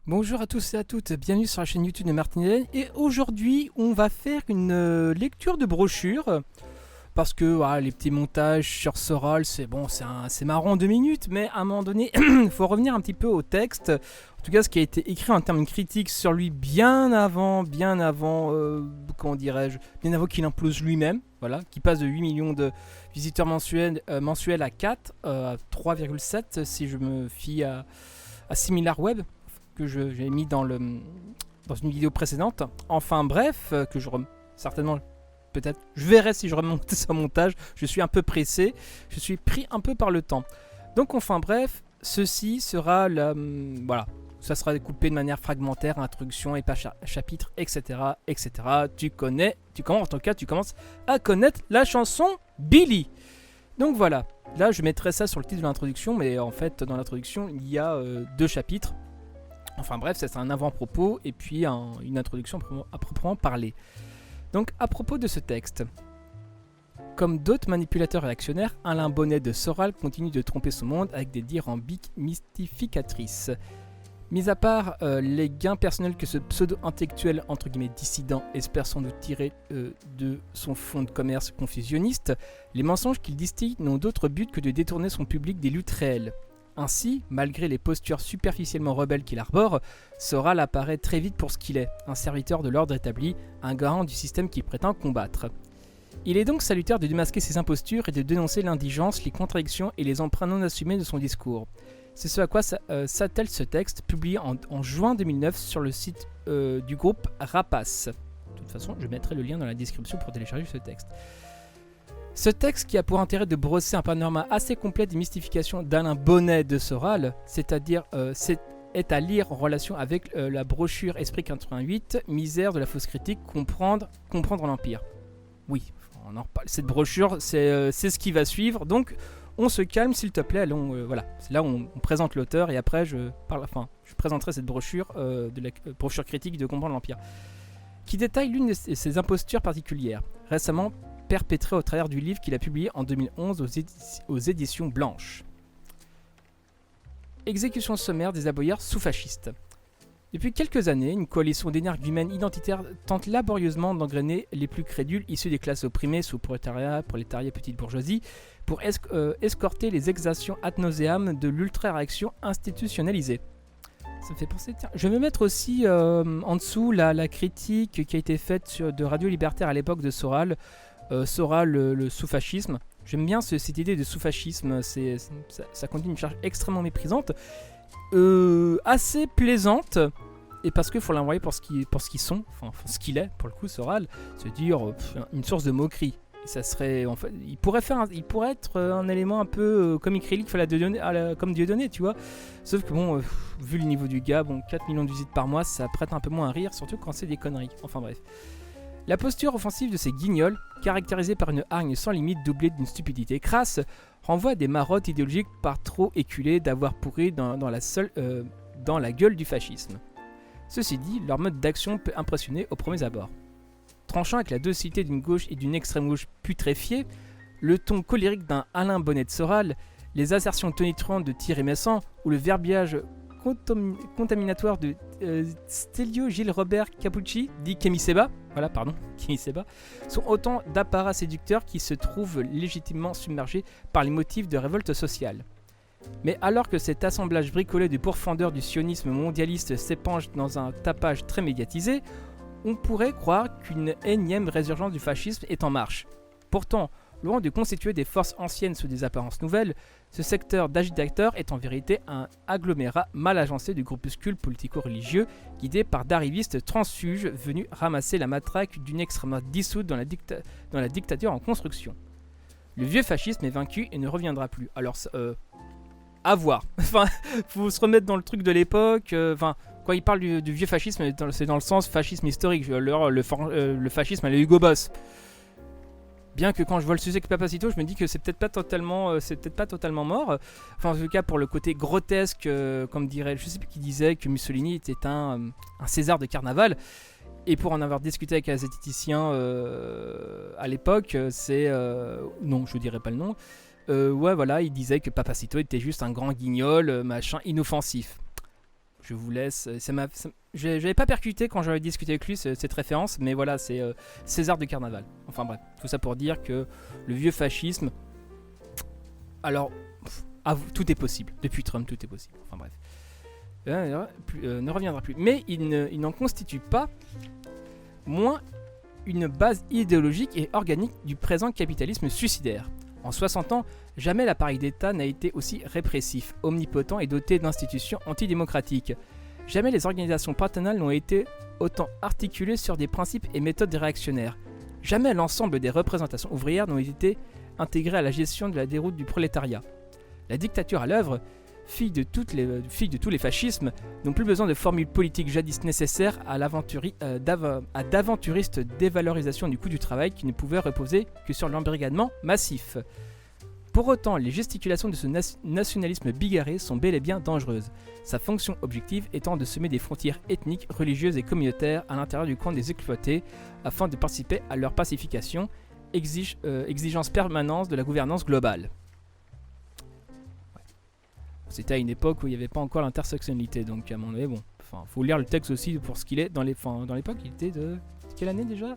Bonjour à tous et à toutes, bienvenue sur la chaîne YouTube de Martinelli. Et aujourd'hui, on va faire une lecture de brochure. Parce que voilà, les petits montages sur Soral, c'est bon, c'est marrant en 2 minutes, mais à un moment donné, il faut revenir un petit peu au texte. En tout cas, ce qui a été écrit en termes critiques sur lui bien avant, comment dirais-je, bien avant qu'il implose lui-même. Voilà, qui passe de 8 millions de visiteurs mensuels à 4, à 3,7 si je me fie à SimilarWeb que j'ai mis dans une vidéo précédente. Enfin bref, certainement, peut-être, je verrai si je remonte ce montage. Je suis un peu pressé, je suis pris un peu par le temps. Donc enfin bref, ceci sera voilà, ça sera découpé de manière fragmentaire, introduction et pas chapitre, etc., etc. Tu commences à connaître la chanson Billy. Donc voilà, là je mettrai ça sur le titre de l'introduction, mais en fait dans l'introduction il y a 2 chapitres. Enfin bref, c'est un avant-propos et puis une introduction à proprement parler. Donc à propos de ce texte, comme d'autres manipulateurs réactionnaires, Alain Bonnet de Soral continue de tromper son monde avec des dithyrambiques mystificatrices. Mis à part les gains personnels que ce pseudo-intellectuel entre guillemets dissident espère sans doute tirer de son fonds de commerce confusionniste, les mensonges qu'il distille n'ont d'autre but que de détourner son public des luttes réelles. Ainsi, malgré les postures superficiellement rebelles qu'il arbore, Soral apparaît très vite pour ce qu'il est, un serviteur de l'ordre établi, un garant du système qu'il prétend combattre. Il est donc salutaire de démasquer ses impostures et de dénoncer l'indigence, les contradictions et les emprunts non assumés de son discours. C'est ce à quoi s'attelle ce texte, publié en juin 2009 sur le site du groupe Rapace. De toute façon, je mettrai le lien dans la description pour télécharger ce texte. Ce texte qui a pour intérêt de brosser un panorama assez complet des mystifications d'Alain Bonnet de Soral, c'est-à-dire est à lire en relation avec la brochure Esprit 88, Misère de la fausse critique, comprendre l'Empire. Oui, on en reparle. Cette brochure, c'est ce qui va suivre, donc on se calme s'il te plaît. Voilà, c'est là où on présente l'auteur et après je présenterai cette brochure de la brochure critique de Comprendre l'Empire, qui détaille l'une de ses impostures particulières, récemment perpétré au travers du livre qu'il a publié en 2011 aux éditions Blanches. Exécution sommaire des aboyeurs sous-fascistes. Depuis quelques années, une coalition d'énergumènes identitaires tente laborieusement d'engrainer les plus crédules issus des classes opprimées sous prolétariat, petite bourgeoisie, pour escorter les exactions ad nauseam de l'ultra-réaction institutionnalisée. Ça me fait penser, tiens, je vais mettre aussi en dessous la critique qui a été faite de Radio Libertaire à l'époque de Soral. Soral, le sous-fascisme. J'aime bien cette idée de sous-fascisme, ça conduit une charge extrêmement méprisante, assez plaisante, et parce qu'il faut l'envoyer pour ce qu'ils sont, enfin ce qu'il est, pour le coup, Soral, se dire une source de moquerie. Et ça serait, en fait, il pourrait être un élément un peu comme Ikrilik comme Dieudonné, tu vois. Sauf que bon, vu le niveau du gars, 4 millions de visites par mois, ça prête un peu moins à rire, surtout quand c'est des conneries. Enfin bref. La posture offensive de ces guignols, caractérisée par une hargne sans limite doublée d'une stupidité crasse, renvoie à des marottes idéologiques par trop éculées d'avoir pourri dans la gueule du fascisme. Ceci dit, leur mode d'action peut impressionner aux premiers abords. Tranchant avec la docilité d'une gauche et d'une extrême gauche putréfiée, le ton colérique d'un Alain Bonnet de Soral, les assertions tonitruantes de Thierry Messant ou le verbiage contaminatoire de Stelio Gilles Robert Capucci, dit Kémy Séba, sont autant d'apparats séducteurs qui se trouvent légitimement submergés par les motifs de révolte sociale. Mais alors que cet assemblage bricolé de pourfendeurs du sionisme mondialiste s'épanche dans un tapage très médiatisé, on pourrait croire qu'une énième résurgence du fascisme est en marche. Pourtant, loin de constituer des forces anciennes sous des apparences nouvelles, ce secteur d'agitateurs est en vérité un agglomérat mal agencé de groupuscules politico-religieux guidés par d'arrivistes transfuges venus ramasser la matraque d'une extrême droite dissoute dans la dictature en construction. Le vieux fascisme est vaincu et ne reviendra plus. Alors, à voir. Enfin, faut se remettre dans le truc de l'époque. Quand il parle du vieux fascisme, c'est dans le sens fascisme historique. Le fascisme à la Hugo Boss. Bien que quand je vois le sujet avec Papacito, je me dis que c'est peut-être pas totalement mort. Enfin, en tout cas, pour le côté grotesque, comme dirait, je sais plus qui disait que Mussolini était un César de carnaval. Et pour en avoir discuté avec un zététicien à l'époque, non, je dirais pas le nom. Ouais, voilà, il disait que Papacito était juste un grand guignol, machin, inoffensif. je vous laisse. J'avais pas percuté quand j'avais discuté avec lui cette référence, mais voilà, c'est César de Carnaval. Enfin bref, tout ça pour dire que le vieux fascisme. Alors, tout est possible. Depuis Trump, tout est possible. Enfin bref. Ne reviendra plus. Mais il n'en constitue pas moins une base idéologique et organique du présent capitalisme suicidaire. En 60 ans, jamais l'appareil d'État n'a été aussi répressif, omnipotent et doté d'institutions antidémocratiques. Jamais les organisations patronales n'ont été autant articulées sur des principes et méthodes réactionnaires. Jamais l'ensemble des représentations ouvrières n'ont été intégrées à la gestion de la déroute du prolétariat. La dictature à l'œuvre, fille de tous les fascismes, n'ont plus besoin de formules politiques jadis nécessaires à d'aventuristes dévalorisation du coût du travail qui ne pouvaient reposer que sur l'embrigadement massif. Pour autant, les gesticulations de ce nationalisme bigarré sont bel et bien dangereuses, sa fonction objective étant de semer des frontières ethniques, religieuses et communautaires à l'intérieur du camp des exploités afin de participer à leur pacification, exigence permanente de la gouvernance globale. C'était à une époque où il n'y avait pas encore l'intersectionnalité, donc à mon avis, bon, faut lire le texte aussi pour ce qu'il est. Dans l'époque, il était de quelle année déjà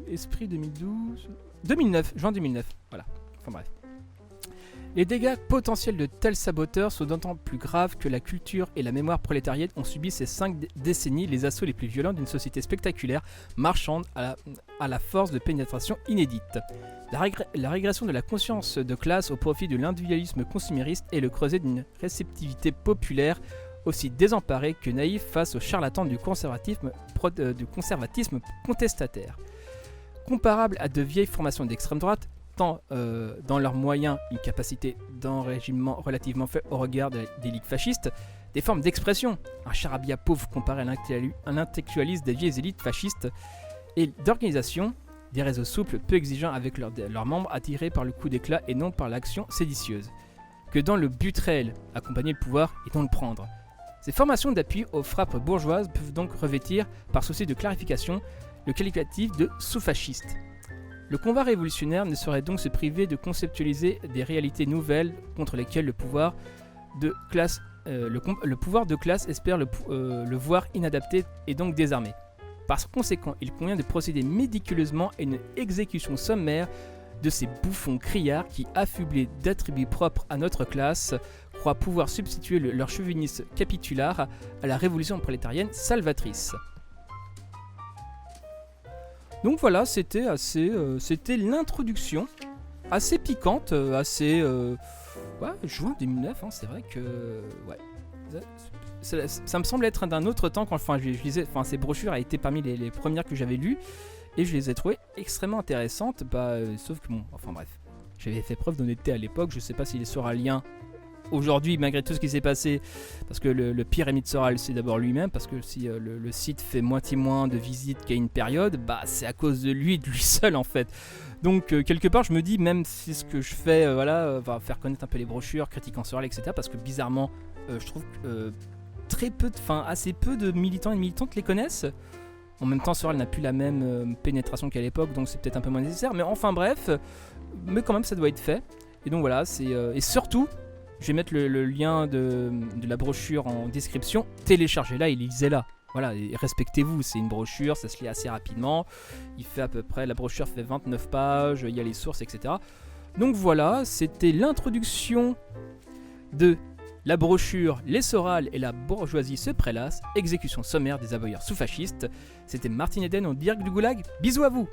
Esprit 2012, 2009, juin 2009, voilà. Enfin bref. Les dégâts potentiels de tels saboteurs sont d'autant plus graves que la culture et la mémoire prolétarienne ont subi ces 5 décennies les assauts les plus violents d'une société spectaculaire, marchande à la force de pénétration inédite. La régression de la conscience de classe au profit de l'individualisme consumériste est le creuset d'une réceptivité populaire aussi désemparée que naïve face aux charlatans du conservatisme contestataire. Comparable à de vieilles formations d'extrême droite, tant dans leurs moyens une capacité d'enrégiment relativement faible au regard des ligues fascistes, des formes d'expression, un charabia pauvre comparé à l'intellectualisme des vieilles élites fascistes, et d'organisation, des réseaux souples peu exigeants avec leurs membres attirés par le coup d'éclat et non par l'action séditieuse, que dans le but réel, accompagner le pouvoir et non le prendre. Ces formations d'appui aux frappes bourgeoises peuvent donc revêtir, par souci de clarification, le qualificatif de sous-fasciste. Le combat révolutionnaire ne saurait donc se priver de conceptualiser des réalités nouvelles contre lesquelles le pouvoir de classe espère le voir inadapté et donc désarmé. Par conséquent, il convient de procéder méticuleusement à une exécution sommaire de ces bouffons criards qui, affublés d'attributs propres à notre classe, croient pouvoir substituer leur chauvinisme capitulaire à la révolution prolétarienne salvatrice. Donc voilà, c'était l'introduction, assez piquante, juin 2009, c'est vrai que ça me semble être d'un autre temps quand je lisais, ces brochures a été parmi les premières que j'avais lues et je les ai trouvées extrêmement intéressantes, sauf que bref, j'avais fait preuve d'honnêteté à l'époque, je sais pas s'il sera lien aujourd'hui malgré tout ce qui s'est passé, parce que le pire ami de Soral c'est d'abord lui-même, parce que si le site fait moitié moins de visites qu'à une période, c'est à cause de lui seul en fait. Donc quelque part je me dis, même si ce que je fais va faire connaître un peu les brochures, critiquant Soral, etc., parce que bizarrement je trouve que assez peu de militants et de militantes les connaissent. En même temps, Soral n'a plus la même pénétration qu'à l'époque, donc c'est peut-être un peu moins nécessaire, mais enfin bref, mais quand même ça doit être fait. Et donc voilà, et surtout, je vais mettre le lien de la brochure en description. Téléchargez-la et lisez-la. Voilà, et respectez-vous, c'est une brochure, ça se lit assez rapidement. La brochure fait 29 pages, il y a les sources, etc. Donc voilà, c'était l'introduction de la brochure Les Soral et la bourgeoisie se prélasse, exécution sommaire des aboyeurs sous-fascistes. C'était Martin Eden au Dirk du Goulag. Bisous à vous!